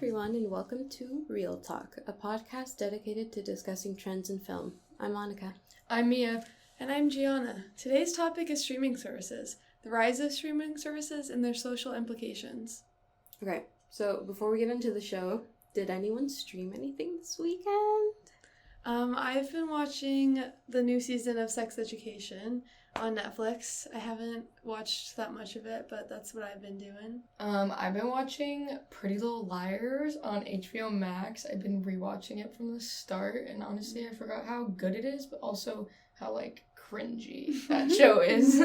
everyone, and welcome to Real Talk, a podcast dedicated to discussing trends in film. I'm Monica. I'm Mia. And I'm Gianna. Today's topic is streaming services, the rise of streaming services and their social implications. Okay, so before we get into the show, did anyone stream anything this weekend? I've been watching the new season of Sex Education on Netflix. I haven't watched that much of it, but that's what I've been doing. I've been watching Pretty Little Liars on HBO Max. I've been rewatching it from the start, and honestly, I forgot how good it is, but also how, cringy that show is.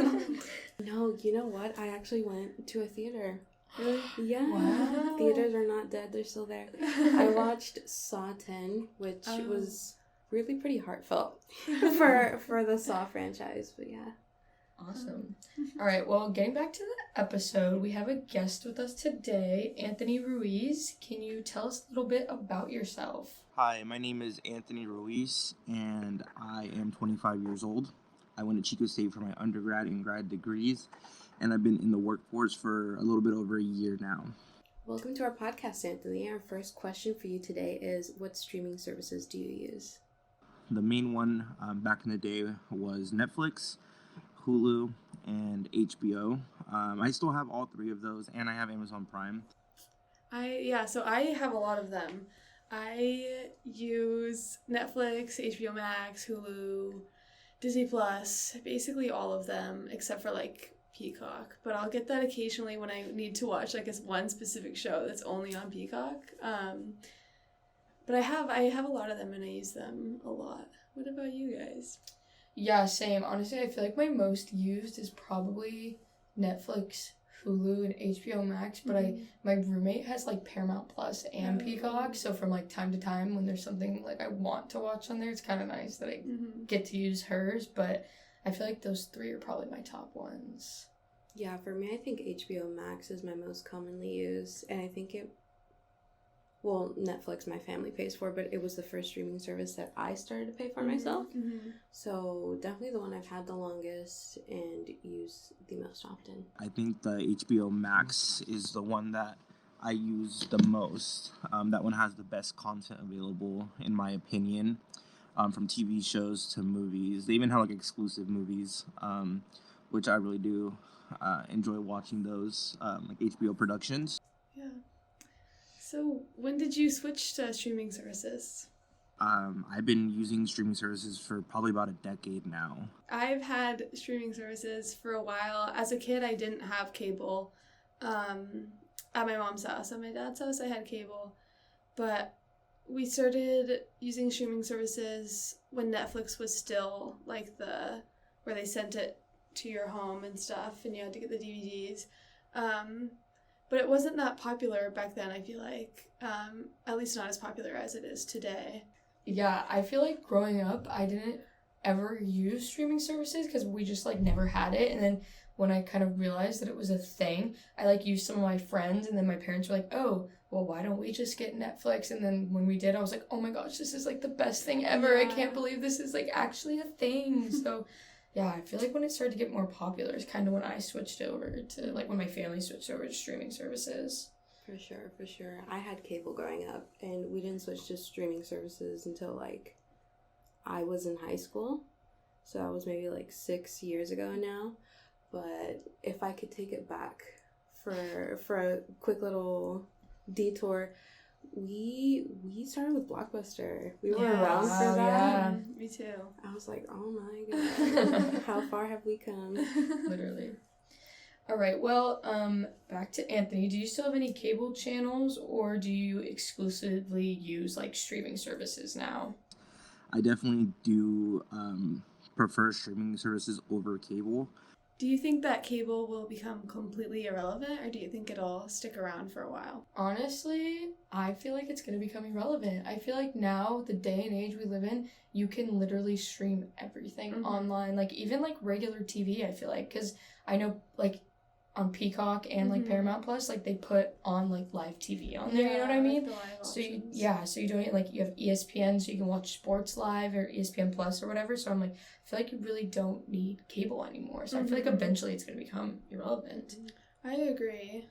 No, you know what? I actually went to a theater. Really? Yeah. Wow. Theaters are not dead, they're still there. I watched Saw 10, which was really pretty heartfelt for the Saw franchise, but yeah. Awesome. All right, well, getting back to the episode, we have a guest with us today, Anthony Ruiz. Can you tell us a little bit about yourself? Hi, my name is Anthony Ruiz, and I am 25 years old. I went to Chico State for my undergrad and grad degrees, and I've been in the workforce for a little bit over a year now. Welcome to our podcast, Anthony. Our first question for you today is, what streaming services do you use? The main one back in the day was Netflix, Hulu, and HBO. I still have all three of those, and I have Amazon Prime. So I have a lot of them. I use Netflix, HBO Max, Hulu, Disney Plus, basically all of them except for Peacock. But I'll get that occasionally when I need to watch one specific show that's only on Peacock. But I have a lot of them and I use them a lot. What about you guys? Yeah, same. Honestly, I feel like my most used is probably Netflix, Hulu, and HBO Max, but my roommate has Paramount Plus and Peacock, so from time to time when there's something I want to watch on there, it's kind of nice that I get to use hers, but I feel like those three are probably my top ones. Yeah, for me, I think HBO Max is my most commonly used, and I think Netflix my family pays for, but it was the first streaming service that I started to pay for myself. So definitely the one I've had the longest and use the most often. I think the HBO Max is the one that I use the most. That one has the best content available, in my opinion, from TV shows to movies. They even have exclusive movies, which I really do enjoy watching those, HBO productions. Yeah. So when did you switch to streaming services? I've been using streaming services for probably about a decade now. I've had streaming services for a while. As a kid, I didn't have cable at my mom's house. At my dad's house, I had cable. But we started using streaming services when Netflix was still where they sent it to your home and stuff, and you had to get the DVDs. But it wasn't that popular back then, I feel like. At least not as popular as it is today. Yeah, I feel like growing up, I didn't ever use streaming services because we just, never had it. And then when I kind of realized that it was a thing, I, used some of my friends, and then my parents were like, oh, well, why don't we just get Netflix? And then when we did, I was like, oh my gosh, this is, the best thing ever. Yeah. I can't believe this is, actually a thing. So... yeah, I feel like when it started to get more popular is kind of when I switched over to, when my family switched over to streaming services. For sure. I had cable growing up, and we didn't switch to streaming services until, I was in high school. So that was maybe, 6 years ago now. But if I could take it back for a quick little detour, we started with Blockbuster. We were around for that. Yeah. Me too. I was like, oh my god, how far have we come? Literally. All right, well, back to Anthony. Do you still have any cable channels, or do you exclusively use streaming services now? I definitely do prefer streaming services over cable. Do you think that cable will become completely irrelevant, or do you think it'll stick around for a while? Honestly, I feel like it's going to become irrelevant. I feel like now, the day and age we live in, you can literally stream everything online. Even regular TV, I feel like. Because I know, on Peacock and Paramount Plus, they put on live TV on there, you know what I mean? So you doing it you have ESPN, so you can watch sports live, or ESPN Plus or whatever. So I'm I feel like you really don't need cable anymore. So I feel like eventually it's gonna become irrelevant. I agree.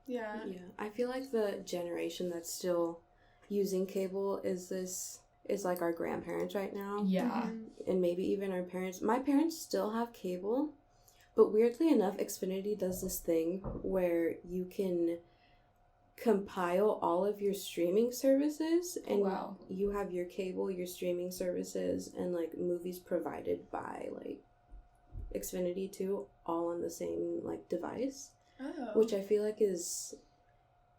Yeah. Yeah, I feel like the generation that's still using cable is like our grandparents right now. Yeah. And maybe even our parents. My parents still have cable, but weirdly enough, Xfinity does this thing where you can compile all of your streaming services, and wow. you have your cable, your streaming services, and like movies provided by like Xfinity too, all on the same like device. Oh. Which I feel like is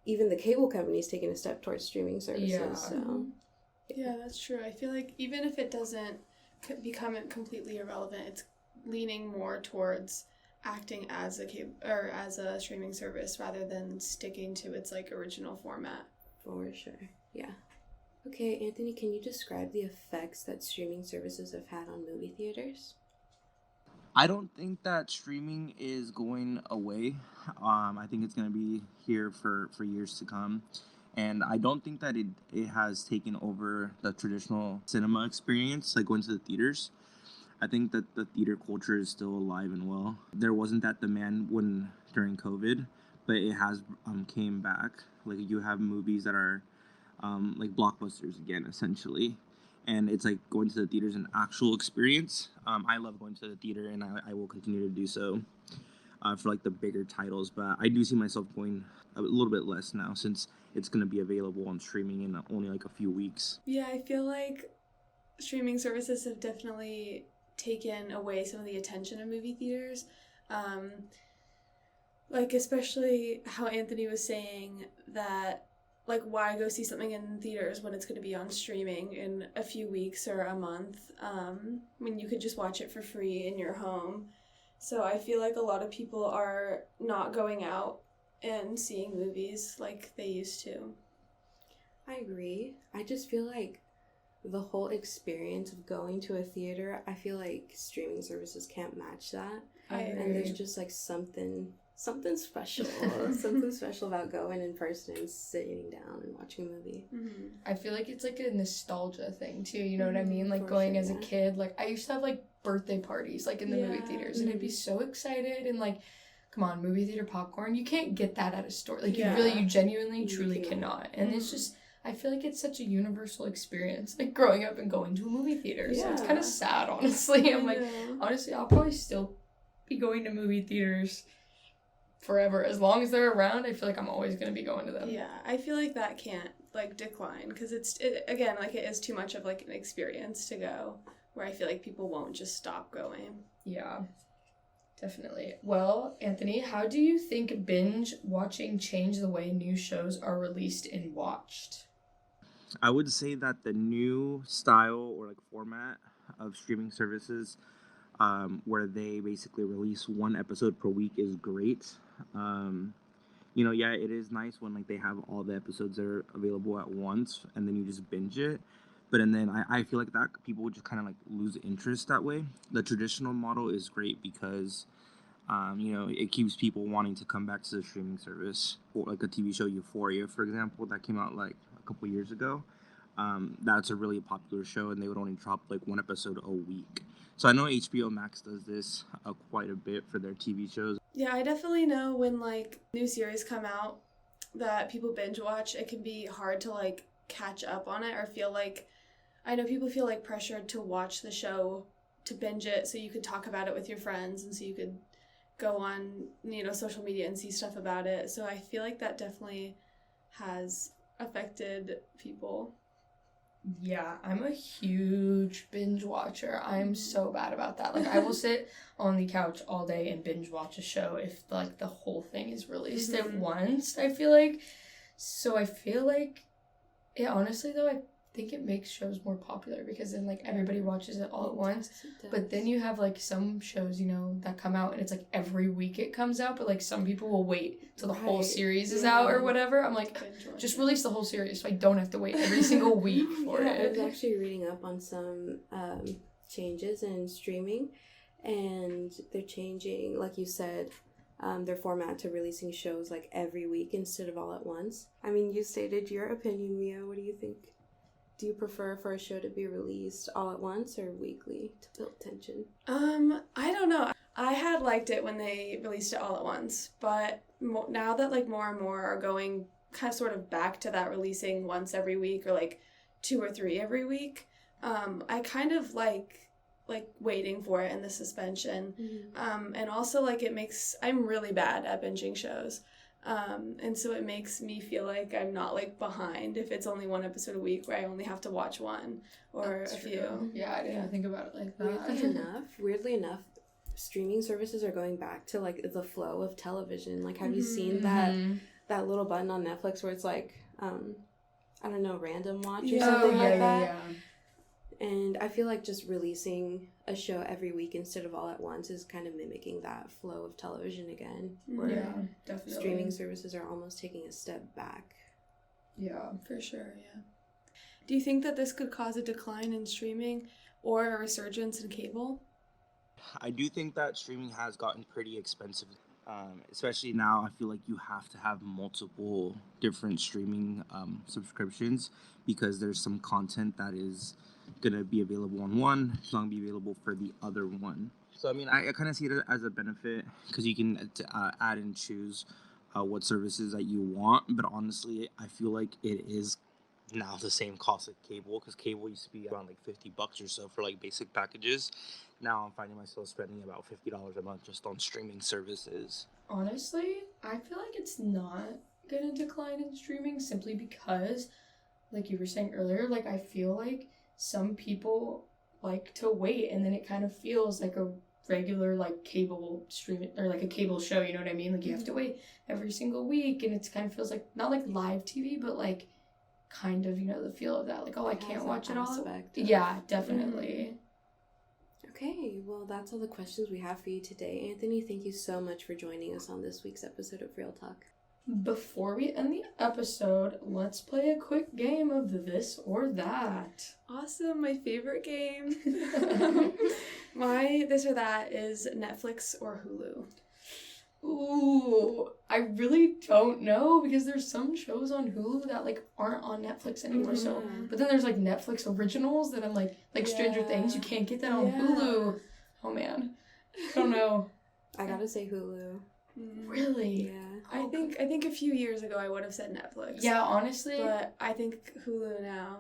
even the cable company's taking a step towards streaming services. Yeah. So Yeah, that's true. I feel like even if it doesn't become completely irrelevant, it's leaning more towards acting as a cable or as a streaming service rather than sticking to its like original format. for sure. Yeah. Okay, Anthony, can you describe the effects that streaming services have had on movie theaters? I don't think that streaming is going away. I think it's going to be here for years to come. And I don't think that it has taken over the traditional cinema experience, like going to the theaters. I think that the theater culture is still alive and well. There wasn't that demand during COVID, but it has came back. Like you have movies that are like blockbusters again, essentially. And it's like going to the theater is an actual experience. I love going to the theater, and I will continue to do so for like the bigger titles. But I do see myself going a little bit less now since it's going to be available on streaming in only like a few weeks. Yeah, I feel like streaming services have definitely taken away some of the attention of movie theaters. Like especially how Anthony was saying that like why go see something in theaters when it's going to be on streaming in a few weeks or a month when you could just watch it for free in your home. So I feel like a lot of people are not going out and seeing movies like they used to. I agree. I just feel like the whole experience of going to a theater, I feel like streaming services can't match that. And there's just like something special, something special about going in person and sitting down and watching a movie. Mm-hmm. I feel like it's like a nostalgia thing too, you know what I mean? Like For going sure, as a yeah. kid, like I used to have like birthday parties like in the movie theaters and I'd be so excited and like, come on, movie theater popcorn, you can't get that at a store. Like you genuinely, truly cannot. And it's just, I feel like it's such a universal experience, like growing up and going to a movie theater. So it's kind of sad, honestly. I'm like, honestly, I'll probably still be going to movie theaters forever. As long as they're around, I feel like I'm always going to be going to them. Yeah, I feel like that can't like decline because it is too much of like an experience to go where I feel like people won't just stop going. Yeah, definitely. Well, Anthony, how do you think binge watching changed the way new shows are released and watched? I would say that the new style or like format of streaming services where they basically release one episode per week is great. It is nice when like they have all the episodes that are available at once and then you just binge it. But and then I feel like that people would just kind of like lose interest that way. The traditional model is great because it keeps people wanting to come back to the streaming service. Or like a TV show Euphoria, for example, that came out like a couple years ago. That's a really popular show, and they would only drop like one episode a week. So I know HBO Max does this quite a bit for their TV shows. Yeah, I definitely know when like new series come out that people binge watch, it can be hard to like catch up on it or feel like, I know people feel like pressured to watch the show to binge it so you could talk about it with your friends and so you could go on, social media and see stuff about it. So I feel like that definitely has affected people. Yeah, I'm a huge binge watcher. I'm so bad about that. Like, I will sit on the couch all day and binge watch a show if, like, the whole thing is released at once, I feel like. So I feel like, honestly, though, I think it makes shows more popular because then, like, everybody watches it all at once. But then you have, like, some shows, that come out and it's, like, every week it comes out. But, like, some people will wait till the whole series is out or whatever. I'm like, just release the whole series so I don't have to wait every single week for it. I was actually reading up on some changes in streaming. And they're changing, like you said, their format to releasing shows, like, every week instead of all at once. I mean, you stated your opinion, Mia. What do you think? Do you prefer for a show to be released all at once or weekly to build tension? I don't know. I had liked it when they released it all at once, but now that like more and more are going kind of sort of back to that releasing once every week or like 2 or 3 every week, I kind of like waiting for it and the suspension. And also like I'm really bad at binging shows. And so it makes me feel like I'm not like behind if it's only 1 episode a week where I only have to watch 1 or That's a true. few. Yeah, I didn't think about it like that. Weirdly enough, streaming services are going back to like the flow of television. Like, have you seen that little button on Netflix where it's like, I don't know, random watch or something like that? Yeah. And I feel like just releasing a show every week instead of all at once is kind of mimicking that flow of television again. Where Yeah, definitely. streaming services are almost taking a step back. Yeah. For sure, yeah. Do you think that this could cause a decline in streaming or a resurgence in cable? I do think that streaming has gotten pretty expensive. Especially now, I feel like you have to have multiple different streaming subscriptions because there's some content that is going to be available on one, it's not going to be available for the other one. So, I mean, I kind of see it as a benefit because you can add and choose what services that you want. But honestly, I feel like it is now the same cost as cable because cable used to be around like $50 or so for like basic packages. Now I'm finding myself spending about $50 a month just on streaming services. Honestly, I feel like it's not gonna decline in streaming simply because, like you were saying earlier, like I feel like some people like to wait and then it kind of feels like a regular like cable streaming or like a cable show, you know what I mean? Like you have to wait every single week and it kind of feels like not like live TV, but like kind of, you know, the feel of that. Like, oh, I can't watch it all. Yeah, definitely. Okay, well, that's all the questions we have for you today. Anthony, thank you so much for joining us on this week's episode of Real Talk. Before we end the episode, let's play a quick game of this or that. Awesome, my favorite game. My this or that is Netflix or Hulu. Ooh, I really don't know because there's some shows on Hulu that like aren't on Netflix anymore. So, but then there's like Netflix originals that I'm like Stranger Things. You can't get that on Hulu. Oh man, I don't know. I gotta say Hulu. Really? Yeah. I think a few years ago I would have said Netflix. Yeah, honestly. But I think Hulu now.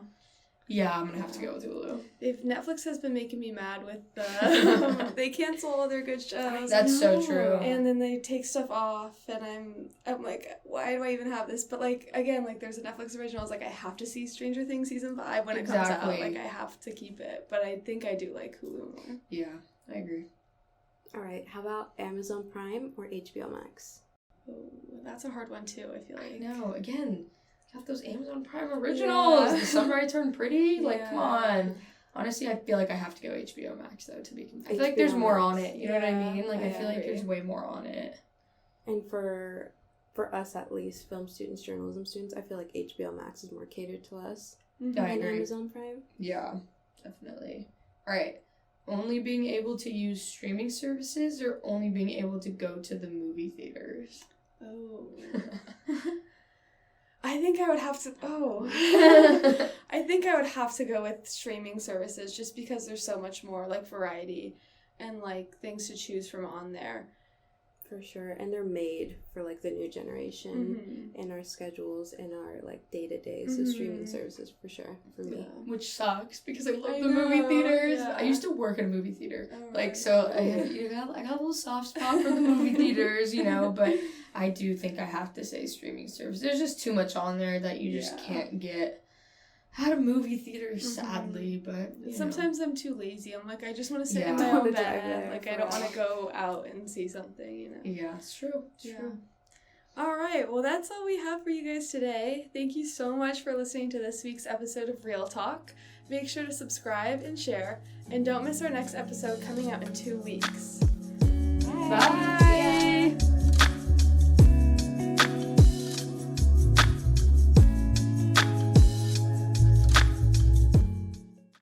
Yeah, I'm gonna have to go with Hulu. If Netflix has been making me mad with the they cancel all their good shows. That's so true. And then they take stuff off and I'm like, why do I even have this? But like again, like there's a Netflix original, it's like I have to see Stranger Things season 5 when it comes out. Like I have to keep it. But I think I do like Hulu more. Yeah, I agree. Alright, how about Amazon Prime or HBO Max? Oh, that's a hard one too, I feel like. No, again, got those Amazon Prime originals. Yeah. The Summer I Turned Pretty. Like, come on. Honestly, I feel like I have to go HBO Max though to be competitive. I feel like there's more on it. You know what I mean? Like I feel like there's way more on it. And for us at least, film students, journalism students, I feel like HBO Max is more catered to us Yeah, I than agree. Amazon Prime. Yeah, definitely. All right. Only being able to use streaming services or only being able to go to the movie theaters? Oh. I think I would have to I think I would have to go with streaming services just because there's so much more like variety and like things to choose from on there. For sure. And they're made for like the new generation and our schedules and our like day-to-day. So streaming services for sure for me. Which sucks because I love the movie theaters. Yeah. I used to work at a movie theater. Right. So I got a little soft spot for the movie theaters, you know, but I do think I have to say streaming service. There's just too much on there that you just can't get at a movie theater, sadly, but sometimes I'm too lazy. I'm like, I just want to sit in I my wanna own drive bed. there Like, I don't want to go out and see something, you know? Yeah, it's true. It's true. All right, well, that's all we have for you guys today. Thank you so much for listening to this week's episode of Real Talk. Make sure to subscribe and share, and don't miss our next episode coming out in 2 weeks.